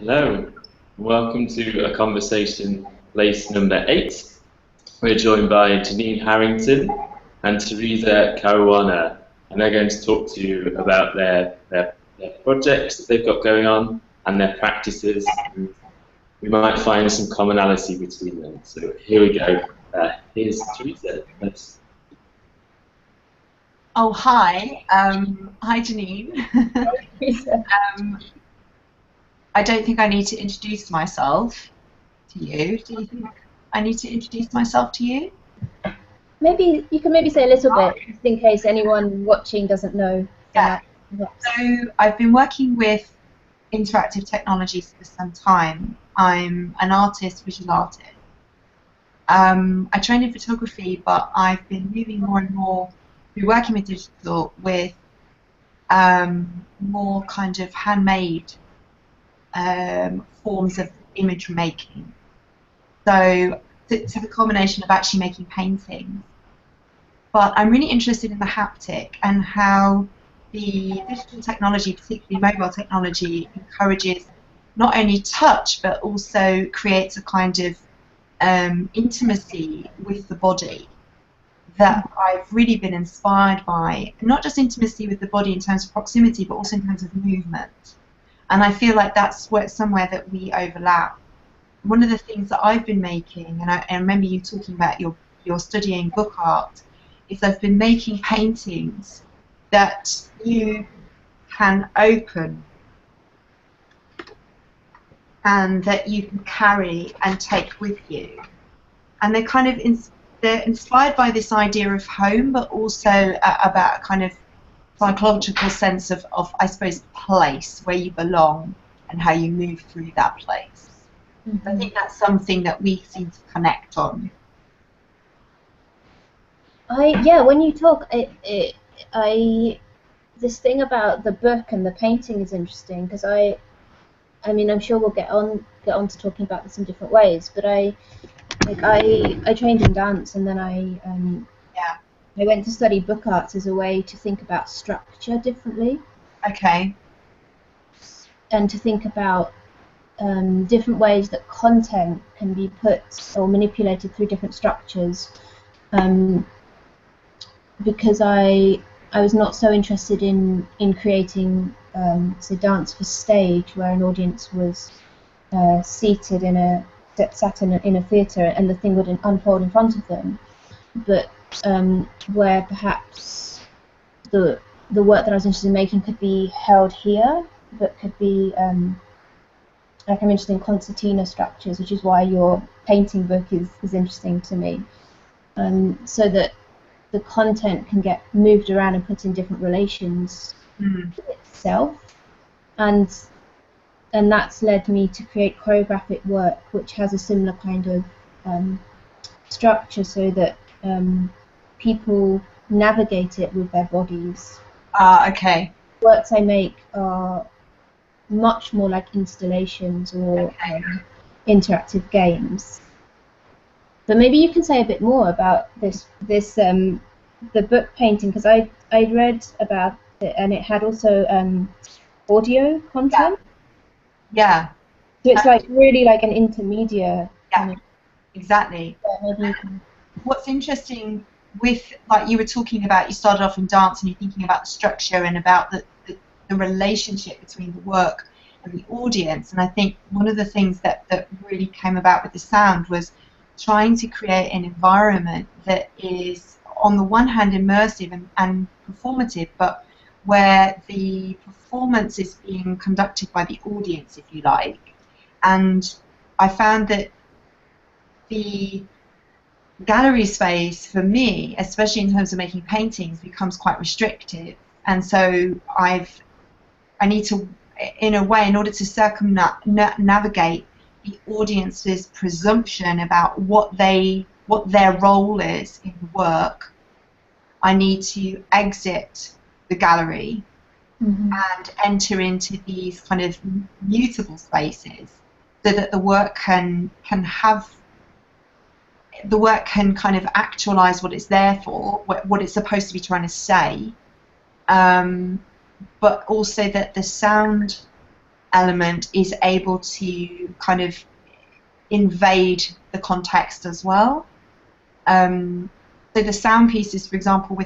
Hello, welcome to a conversation place number 8. We're joined by Janine Harrington and Theresa Caruana, and they're going to talk to you about their projects that they've got going on and their practices. We might find some commonality between them. So here we go. Here's Theresa. Oh, hi. Hi, Janine. I don't think I need to introduce myself to you. Do you think I need to introduce myself to you? Maybe you can say a little bit, just in case anyone watching doesn't know. Yeah. So I've been working with interactive technologies for some time. I'm an artist, visual artist. I trained in photography, but I've been moving more and more through working with digital with more kind of handmade forms of image making. So it's a combination of actually making paintings. But I'm really interested in the haptic and how the digital technology, particularly mobile technology, encourages not only touch but also creates a kind of intimacy with the body that I've really been inspired by. Not just intimacy with the body in terms of proximity, but also in terms of movement. And I feel like that's somewhere that we overlap. One of the things that I've been making, and I remember you talking about your studying book art, is I've been making paintings that you can open and that you can carry and take with you. And they're kind of they're inspired by this idea of home, but also about a kind of psychological sense of, I suppose, place, where you belong and how you move through that place. Mm-hmm. I think that's something that we seem to connect on. When you talk, this thing about the book and the painting is interesting, because I mean, I'm sure we'll get on to talking about this in different ways, but I trained in dance, and then I went to study book arts as a way to think about structure differently. Okay. And to think about different ways that content can be put or manipulated through different structures. Because I was not so interested in creating say dance for stage, where an audience was seated sat in a theatre and the thing would unfold in front of them, but where perhaps the work that I was interested in making could be held here, but could be like, I'm interested in concertina structures, which is why your painting book is interesting to me, so that the content can get moved around and put in different relations to itself, and that's led me to create choreographic work, which has a similar kind of structure, so that people navigate it with their bodies. Okay. Works I make are much more like installations or interactive games. But maybe you can say a bit more about this the book painting, because I read about it, and it had also audio content. Yeah. So it's like really like an intermediate. Yeah. Exactly. What's interesting with, like you were talking about, you started off in dance and you're thinking about the structure and about the relationship between the work and the audience, and I think one of the things that really came about with the sound was trying to create an environment that is on the one hand immersive and performative, but where the performance is being conducted by the audience, if you like. And I found that the gallery space for me, especially in terms of making paintings, becomes quite restrictive, and so I need to, in a way, in order to circumnavigate the audience's presumption about what their role is in the work, I need to exit the gallery and enter into these kind of mutable spaces, so that the work can kind of actualize what it's there for, what it's supposed to be trying to say, but also that the sound element is able to kind of invade the context as well. So the sound pieces, for example,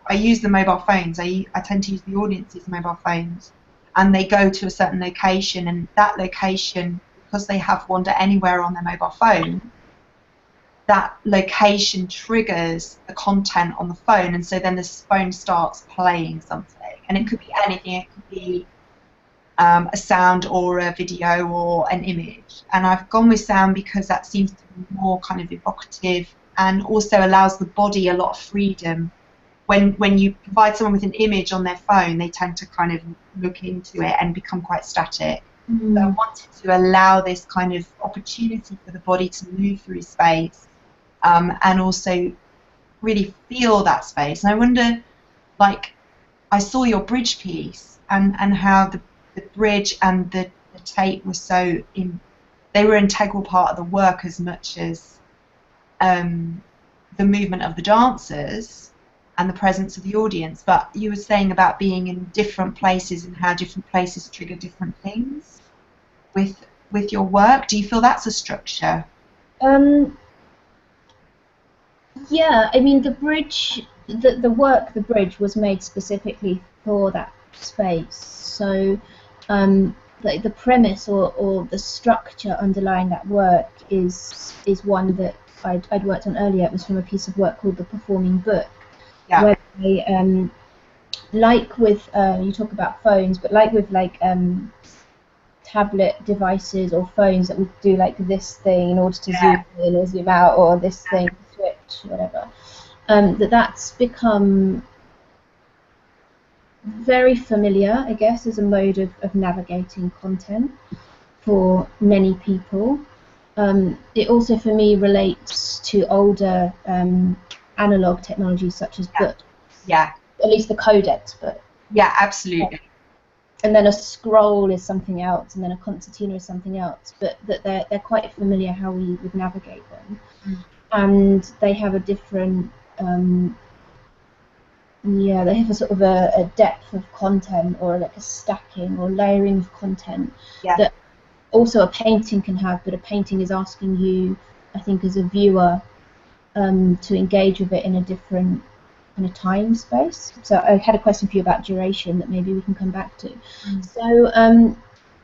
I use the mobile phones. I tend to use the audience's mobile phones, and they go to a certain location, and that location, because they have Wander Anywhere on their mobile phone, that location triggers the content on the phone, and so then the phone starts playing something, and it could be anything. It could be a sound or a video or an image, and I've gone with sound because that seems to be more kind of evocative and also allows the body a lot of freedom. When you provide someone with an image on their phone, they tend to kind of look into it and become quite static. So I wanted to allow this kind of opportunity for the body to move through space, and also really feel that space. And I wonder, like, I saw your bridge piece and how the bridge and the tape were they were an integral part of the work as much as the movement of the dancers and the presence of the audience. But you were saying about being in different places and how different places trigger different things with your work. Do you feel that's a structure? Yeah, I mean, the bridge, the bridge was made specifically for that space. So, like the premise or the structure underlying that work is one that I'd worked on earlier. It was from a piece of work called The Performing Book, Yeah. where they, like with you talk about phones, but like with tablet devices or phones that would do like this thing in order to zoom in or zoom out, or this thing switch, whatever. That's become very familiar, I guess, as a mode of navigating content for many people. It also, for me, relates to older analog technologies such as book. Yeah. At least the codex book. Yeah, absolutely. And then a scroll is something else, and then a concertina is something else. But that they're quite familiar how we would navigate them, and they have a different. They have a sort of a depth of content, or like a stacking or layering of content that also a painting can have, but a painting is asking you, I think, as a viewer, to engage with it in a different kind of time space. So I had a question for you about duration that maybe we can come back to. So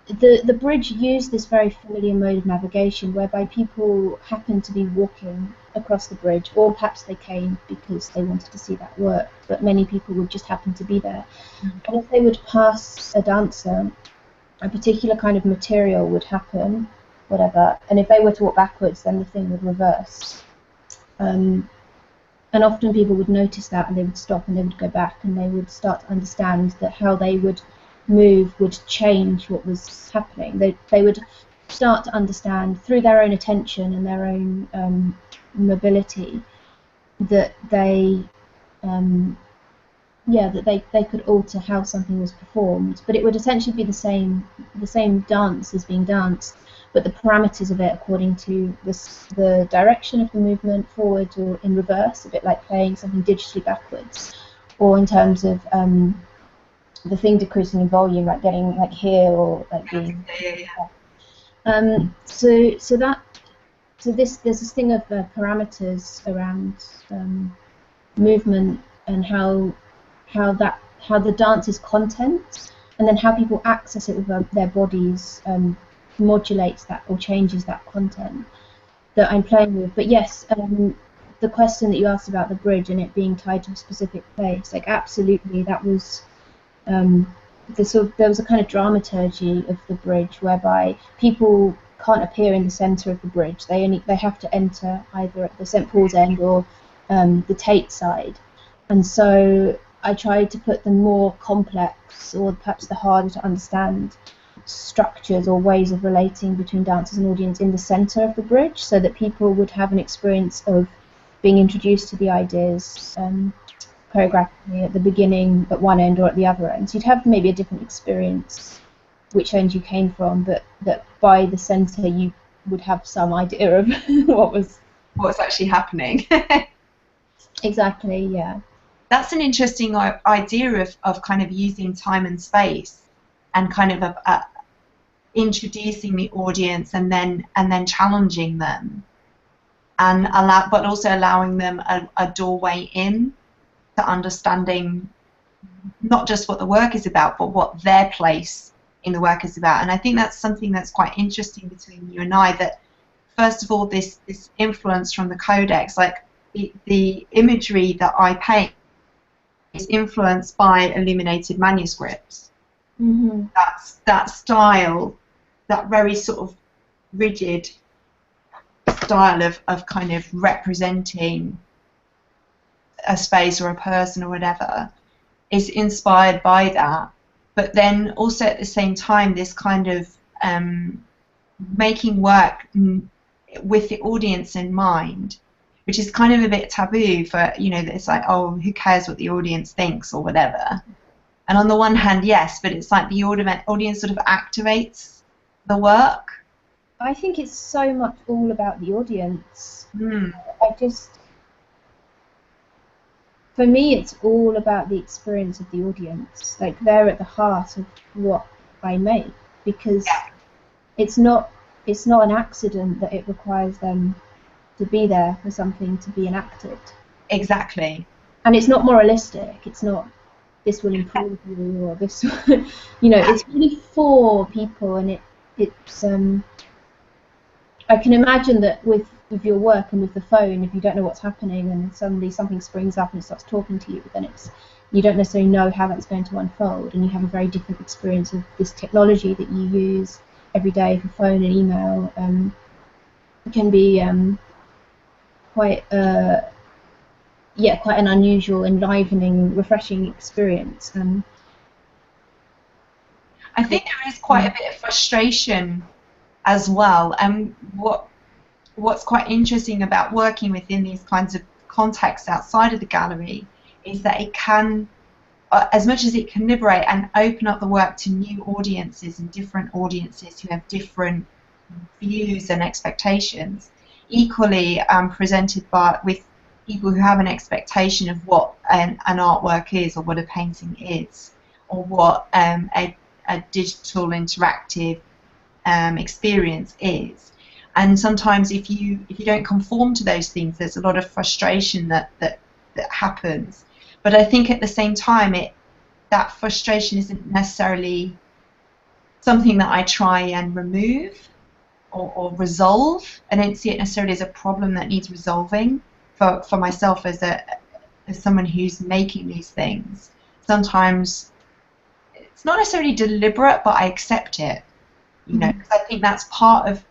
the bridge used this very familiar mode of navigation whereby people happen to be walking across the bridge, or perhaps they came because they wanted to see that work, but many people would just happen to be there. And if they would pass a dancer, a particular kind of material would happen, whatever, and if they were to walk backwards, then the thing would reverse. And often people would notice that, and they would stop and they would go back, and they would start to understand that how they would move would change what was happening. They would start to understand through their own attention and their own mobility that they could alter how something was performed, but it would essentially be the same dance as being danced, but the parameters of it according to the direction of the movement, forward or in reverse, a bit like playing something digitally backwards, or in terms of the thing decreasing in volume, like getting like here, or like being there's this thing of parameters around movement and how the dance's content, and then how people access it with their bodies modulates that or changes that content that I'm playing with. But yes, the question that you asked about the bridge and it being tied to a specific place, like absolutely, that was there was a kind of dramaturgy of the bridge whereby people can't appear in the centre of the bridge. They have to enter either at the St Paul's end or the Tate side, and so I tried to put the more complex or perhaps the harder to understand structures or ways of relating between dancers and audience in the centre of the bridge, so that people would have an experience of being introduced to the ideas choreographically at the beginning at one end or at the other end. So you'd have maybe a different experience which end you came from, but that by the centre you would have some idea of what's actually happening. Exactly, yeah. That's an interesting idea of kind of using time and space and kind of introducing the audience and then challenging them, and but also allowing them a doorway in to understanding not just what the work is about, but what their place in the work is about. And I think that's something that's quite interesting between you and I, that first of all, this influence from the codex, like the imagery that I paint is influenced by illuminated manuscripts. Mm-hmm. That style, that very sort of rigid style of kind of representing a space or a person or whatever, is inspired by that. But then also at the same time, this kind of making work with the audience in mind, which is kind of a bit taboo for, you know, it's like, oh, who cares what the audience thinks or whatever. And on the one hand, yes, but it's like the audience sort of activates the work. I think it's so much all about the audience. Mm. For me, it's all about the experience of the audience. Like, they're at the heart of what I make, because it's not an accident that it requires them to be there for something to be enacted. Exactly. And it's not moralistic. It's not, this will improve you, or this, you know, it's really for people. And it's I can imagine that with your work and with the phone, if you don't know what's happening and suddenly something springs up and it starts talking to you, then you don't necessarily know how that's going to unfold, and you have a very different experience of this technology that you use every day for phone and email. It can be quite an unusual, enlivening, refreshing experience. I think there is quite a bit of frustration as well, and what's quite interesting about working within these kinds of contexts outside of the gallery is that it can, as much as it can liberate and open up the work to new audiences and different audiences who have different views and expectations, equally presented with people who have an expectation of what an artwork is, or what a painting is, or what a digital interactive experience is. And sometimes if you don't conform to those things, there's a lot of frustration that happens. But I think at the same time, that frustration isn't necessarily something that I try and remove or resolve. I don't see it necessarily as a problem that needs resolving for myself as someone who's making these things. Sometimes it's not necessarily deliberate, but I accept it. You know, because I think that's part of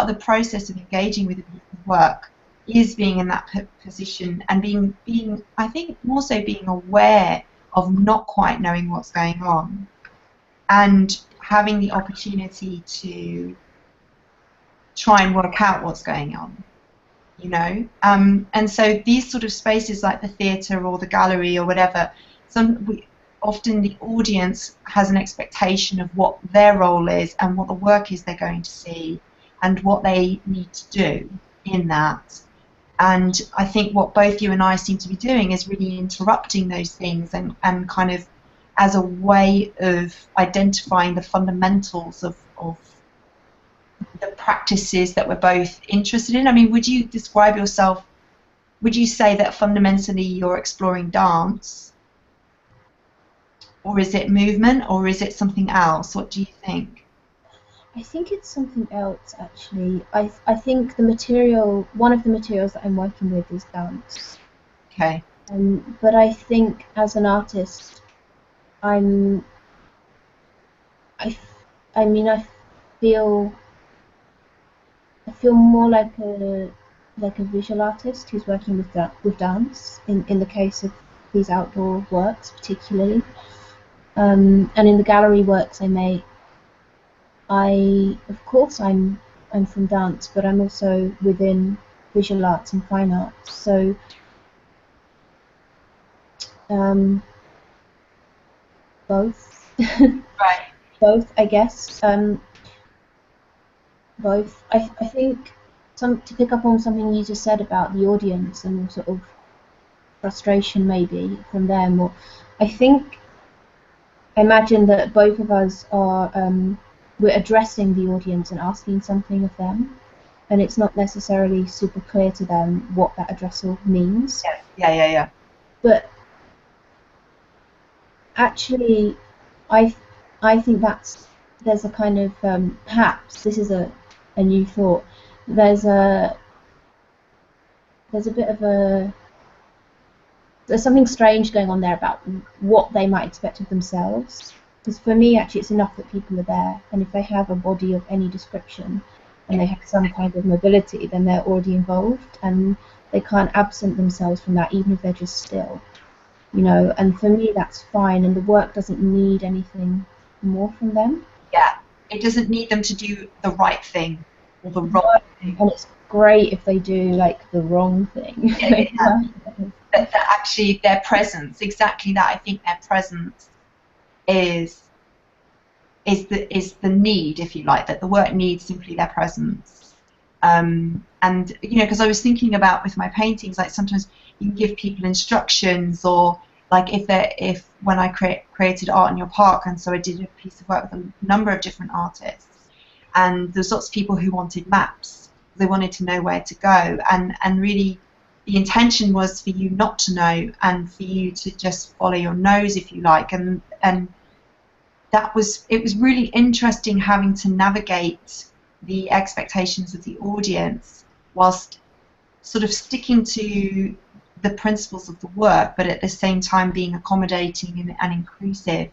the process of engaging with a piece of work, is being in that position and being I think more so being aware of not quite knowing what's going on, and having the opportunity to try and work out what's going on, you know. And so these sort of spaces like the theatre or the gallery or whatever, often the audience has an expectation of what their role is and what the work is they're going to see and what they need to do in that. And I think what both you and I seem to be doing is really interrupting those things and kind of as a way of identifying the fundamentals of the practices that we're both interested in. I mean, would you describe yourself, would you say that fundamentally you're exploring dance? Or is it movement, or is it something else? What do you think? I think it's something else, actually. I think one of the materials that I'm working with is dance. Okay. But I think as an artist, I feel more like a visual artist who's working with dance in the case of these outdoor works particularly. And in the gallery works I make, of course I'm from dance, but I'm also within visual arts and fine arts. So both. Right. Both, I guess. Both. I think to pick up on something you just said about the audience and sort of frustration maybe from them, or I imagine that both of us are we're addressing the audience and asking something of them, and it's not necessarily super clear to them what that addressal means. Yeah. But actually, I think there's a kind of perhaps this is a new thought. There's a bit of there's something strange going on there about what they might expect of themselves. Because for me, actually, it's enough that people are there, and if they have a body of any description and they have some kind of mobility, then they're already involved, and they can't absent themselves from that, even if they're just still. You know, and for me, that's fine, and the work doesn't need anything more from them. Yeah, it doesn't need them to do the right thing or the wrong thing. And it's great if they do like the wrong thing. Yeah. That actually their presence, exactly that. I think their presence is the need, if you like, that the work needs simply their presence. And you know, because I was thinking about with my paintings, like sometimes you can give people instructions, or like if when I created art in your park, and so I did a piece of work with a number of different artists, and there's lots of people who wanted maps. They wanted to know where to go, and really the intention was for you not to know, and for you to just follow your nose, if you like, and it was really interesting having to navigate the expectations of the audience whilst sort of sticking to the principles of the work, but at the same time being accommodating and inclusive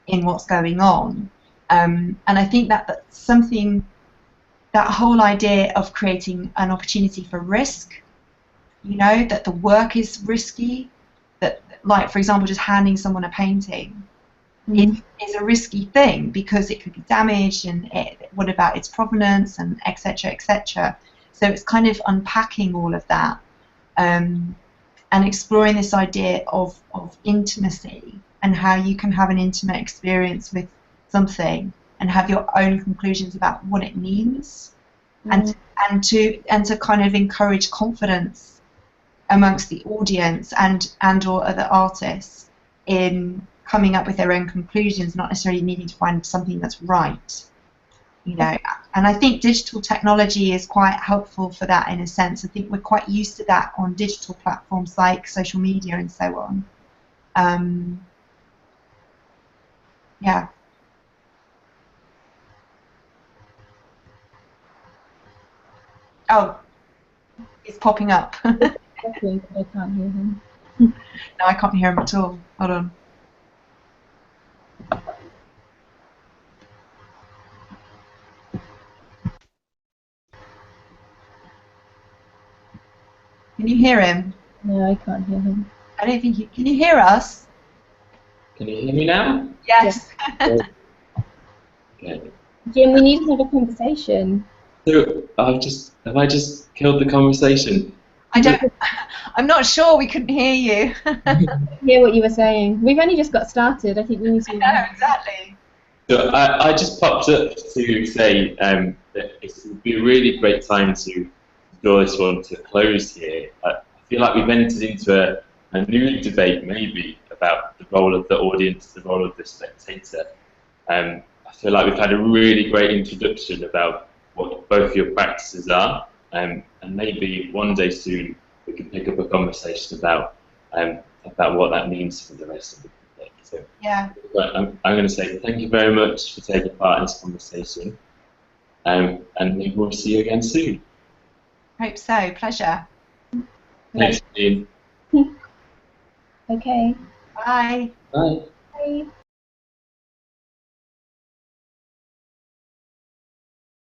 in what's going on. And I think that's something, that whole idea of creating an opportunity for risk, you know, that the work is risky, that, like, for example, just handing someone a painting is a risky thing because it could be damaged, and what about its provenance, and etc. etc. So it's kind of unpacking all of that, and exploring this idea of intimacy, and how you can have an intimate experience with something and have your own conclusions about what it means, and to kind of encourage confidence amongst the audience and or other artists in coming up with their own conclusions, not necessarily needing to find something that's right, you know. And I think digital technology is quite helpful for that in a sense. I think we're quite used to that on digital platforms like social media and so on. Yeah. Oh, it's popping up. No, I can't hear him. I can't hear him at all. Hold on. Can you hear him? No, I can't hear him. I don't think you can. You hear us? Can you hear me now? Yes. Okay. Jim, we need to have a conversation. So have I just killed the conversation? I'm not sure. We couldn't hear you. Hear what you were saying. We've only just got started. I think we need to. No, exactly. So I just popped up to say that it would be a really great time to draw this one to a close here. I feel like we've entered into a new debate, maybe, about the role of the audience, the role of the spectator. I feel like we've had a really great introduction about what both your practices are, and maybe one day soon we can pick up a conversation about what that means for the rest of the day. So, yeah. I'm going to say thank you very much for taking part in this conversation, and maybe we'll see you again soon. Hope so. Pleasure. Thanks, Janine. Okay. Bye. Bye. Bye.